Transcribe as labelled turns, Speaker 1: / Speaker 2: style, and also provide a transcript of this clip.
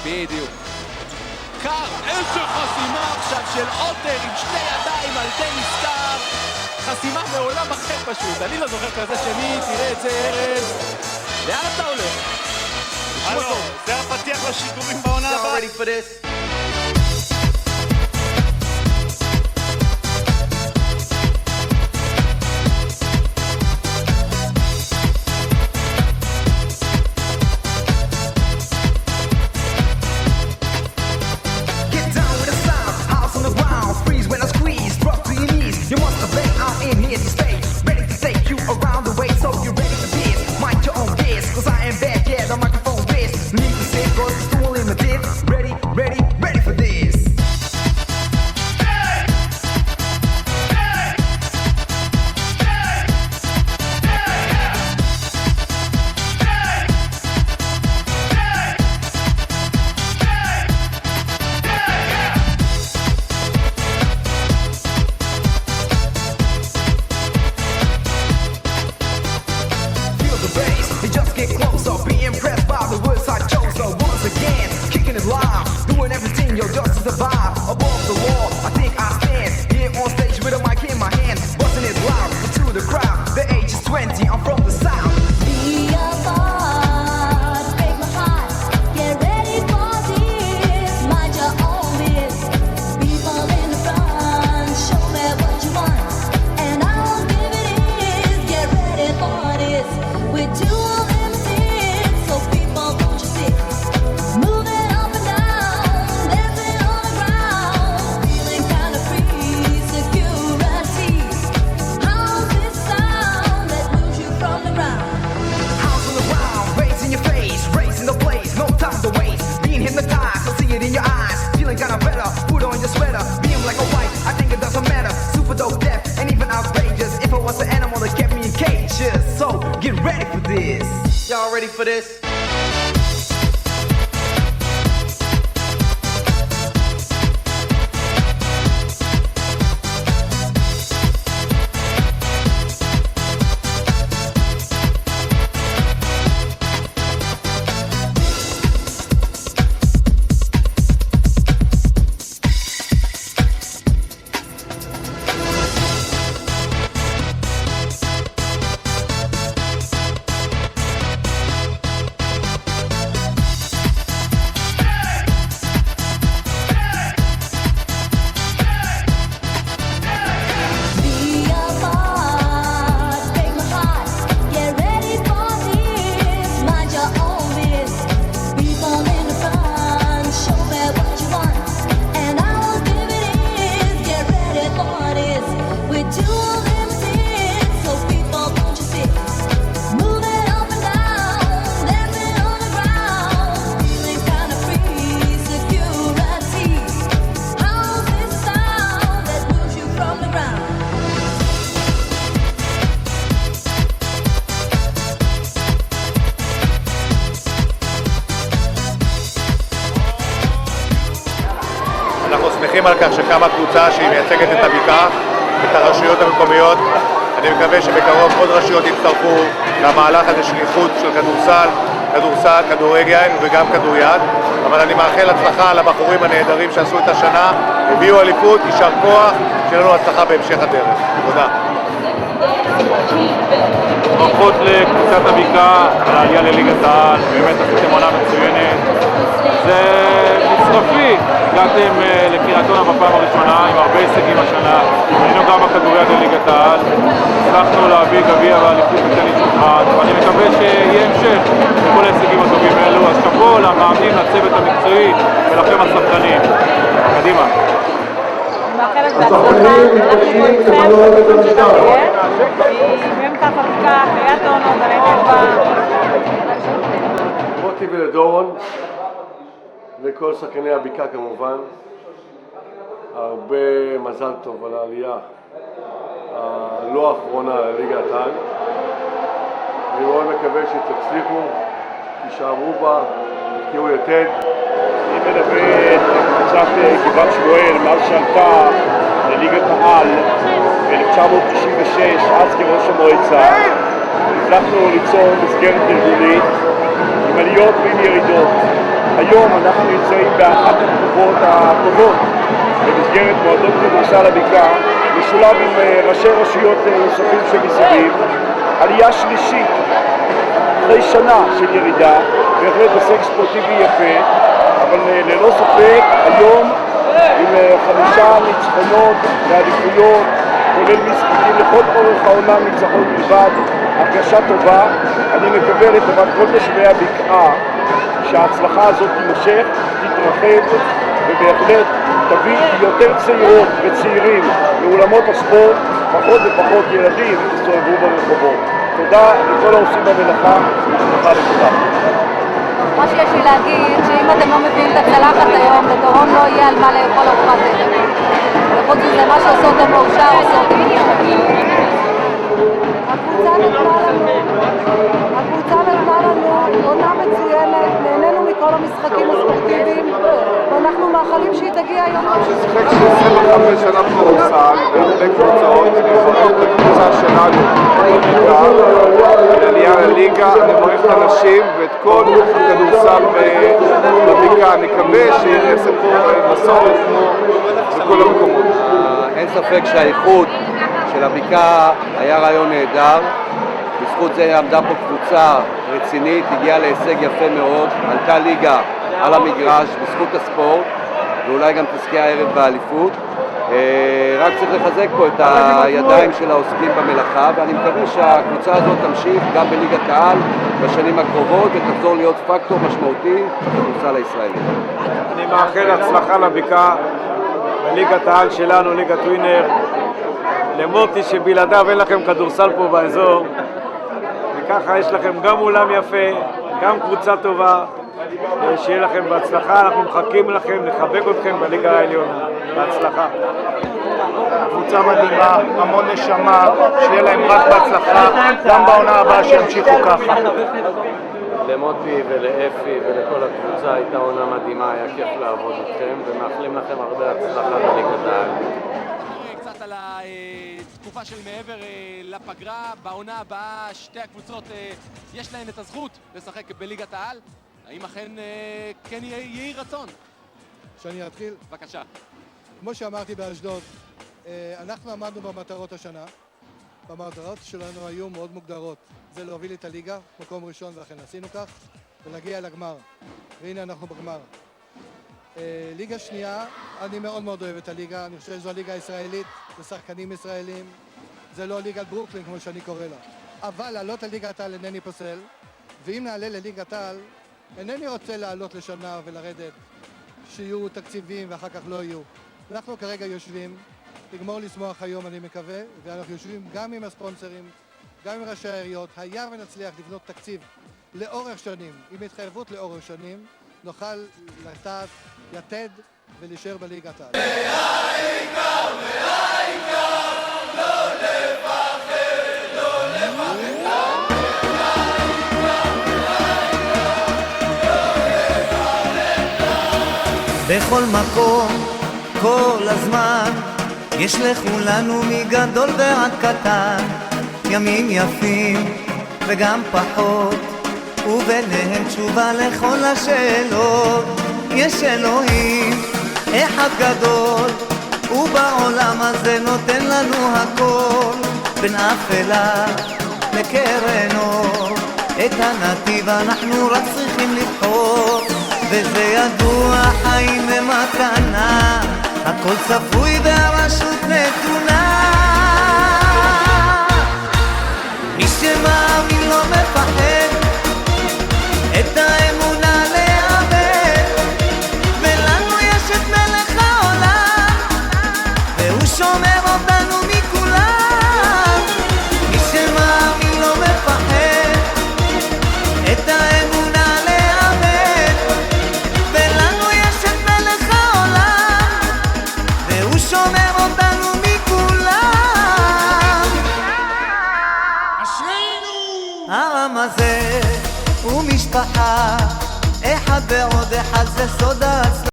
Speaker 1: בדיוק. קר, איזה חסימה עכשיו של עוטר עם שני ידיים על דניס קר. חסימה מעולם אחר פשוט, אני לא זוכר כזה שני, תראה את זה ארז. לאן אתה הולך?
Speaker 2: הלו, זה הפתיח לשידורים בעונה הבאה.
Speaker 3: Y'all ready for this?
Speaker 2: אנחנו שמחים על כך שקמה קבוצה שהיא מייצגת את הבקעה, את הרשויות המקומיות. אני מקווה שבקרוב עוד רשויות יצטרפו למהלך הזה של איחוד של כדורסל, כדורגל וגם כדוריד. אבל אני מאחל הצלחה לבחורים הנהדרים שעשו את השנה, הביאו אליפות, יישר כוח, שיהיה לנו הצלחה בהמשך הדרך. תודה.
Speaker 4: ברכות לקבוצת הבקעה על העלייה לליגת העל, באמת עשיתם עונה מצוינת. זה מצרפי, הגעתם לקריית אונו בפעם הראשונה עם הרבה הישגים השנה, היינו גם בכדוריד לליגת העל, הצלחנו להביא גביע ואליפות בטניס שולחן, ואני מקווה שיהיה המשך לכל ההישגים הטובים האלו, אז שאפו למאמנים, לצוות המקצועי ולכם הספקנים. קדימה.
Speaker 5: מאחלת בהצלחה, אנחנו איתכם, בכל שתהיה, ואם ככה בקעה, קריית אונו, גני תקווה.
Speaker 6: מוטי ולדורון וכל שחקני הבקעה כמובן, הרבה מזל טוב על העלייה הלא האחרונה לליגת העל. אני מאוד מקווה שתצליחו, תישארו בה, תקיעו יתד.
Speaker 7: אני מלווה את קבוצת גבעת שמואל מאז שעלתה לליגת העל ב-1996, אז כראש המועצה. הצלחנו ליצור מסגרת ארגונית עם עליות ועם ירידות. היום אנחנו נמצאים באחת התקופות הטובות במסגרת מועדון כדורסל הבקעה, משולב עם ראשי רשויות נוספים שמסביב, עלייה שלישית אחרי שנה של ירידה, בהחלט הישג ספורטיבי יפה, אבל ללא ספק היום עם 5 ניצחונות ואליפויות, כולל משחקים לכל אורך העונה ניצחון בלבד, הרגשה טובה. אני מקווה לטובת כל תושבי הבקעה שההצלחה הזאת תימשך, תתרחב ובהחלט תביא יותר צעירות וצעירים לאולמות הספורט, פחות ופחות ילדים יסתובבו ברחובות. תודה לכל העושים במלאכה, ותודה לכולם.
Speaker 5: מה שיש לי להגיד, שאם אתם לא מביאים את הצלחת היום, לדורון לא יהיה על מה לאכול ארוחת ערב. וחוץ מזה, מה שעושה אותם מאושר, עושה אותם מאושר. הקבוצה נתנה לנו עונה מצוינת, נהנינו מכל המשחקים הספורטיביים, ואנחנו מאחלים שהיא תגיע היום.
Speaker 8: שיחק 25 שנה כדורסל, בהרבה קבוצות, אני מברך את הקבוצה שלנו, לעלייה לליגה, אני מברך את הנשים ואת כל הכדורסל בבקעה, אני מקווה שיעשה פה מסורת כמו בכל המקומות.
Speaker 9: אין ספק שהאיחוד של הבקעה היה רעיון נהדר, בזכות זה עמדה פה קבוצה רצינית, הגיעה להישג יפה מאוד, עלתה ליגה על המגרש בזכות הספורט, ואולי גם תזכה הערב באליפות. רק צריך לחזק פה את הידיים של העוסקים במלאכה, ואני מקווה שהקבוצה הזאת תמשיך גם בליגת העל בשנים הקרובות ותחזור להיות פקטור משמעותי בכדורסל הישראלי.
Speaker 4: אני מאחל הצלחה לבקעה בליגת העל שלנו, ליגת ווינר. למוטי שבלעדיו אין לכם כדורסל פה באזור, וככה יש לכם גם אולם יפה, גם קבוצה טובה, שיהיה לכם בהצלחה. אנחנו מחכים לכם, לחבק אתכם בליגה העליונה. בהצלחה.
Speaker 2: קבוצה מדהימה, המון נשמה, שיהיה להם רק בהצלחה, גם בעונה הבאה שימשיכו ככה.
Speaker 9: למוטי ולאפי ולכל הקבוצה הייתה עונה מדהימה, היה כיף לעבוד איתכם, ומאחלים לכם הרבה הצלחה בליגת העל.
Speaker 1: קצת על התקופה של מעבר לפגרה, בעונה הבאה שתי הקבוצות יש להן את הזכות לשחק בליגת העל. האם אכן כן יהי רצון?
Speaker 10: שאני אתחיל?
Speaker 1: בבקשה.
Speaker 10: כמו שאמרתי באשדוד, אנחנו עמדנו במטרות השנה. המטרות שלנו היו מאוד מוגדרות. זה להוביל את הליגה, מקום ראשון, ואכן עשינו כך, ולהגיע לגמר. והנה אנחנו בגמר. ליגה שנייה, אני מאוד מאוד אוהב את הליגה. אני חושב שזו הליגה הישראלית, זה שחקנים ישראלים. זה לא ליגת ברוקלין, כמו שאני קורא לה. אבל לעלות לליגת העל אינני פוסל, ואם נעלה לליגת העל, אינני רוצה לעלות לשנה ולרדת, שיהיו תקציבים ואחר כך לא יהיו. אנחנו כרגע יושבים, נגמור לשמוח היום אני מקווה, ואנחנו יושבים גם עם הספונסרים, גם עם ראשי העיריות, היה ונצליח לבנות תקציב לאורך שנים, עם התחייבות לאורך שנים, נוכל לתת יתד ולהישאר בליגת העל.
Speaker 11: והעיקר, לא לפחד, לא לפחד.
Speaker 12: בכל מקום, כל הזמן, יש לכולנו מגדול ועד קטן, ימים יפים וגם פחות, וביניהם תשובה לכל השאלות. יש אלוהים אחד גדול, ובעולם הזה נותן לנו הכל, בין אפלה לקרן אור, את הנתיב אנחנו רק צריכים לבחור, וזה ידוע, חיים הם מתנה, הכל צפוי והרשות נתונה. מי שמאמין לא מפחד, את האמונה לאבד, ולנו יש את מלך העולם, והוא שומר אותנו מכולם. מי שמאמין לא מפחד, את האמונה לאבד, ולנו יש את מלך העולם, והוא שומר אותנו מכולם. אשרינו! העם הזה הוא משפחה, אחד ועוד אחד זה סוד ההצלחה.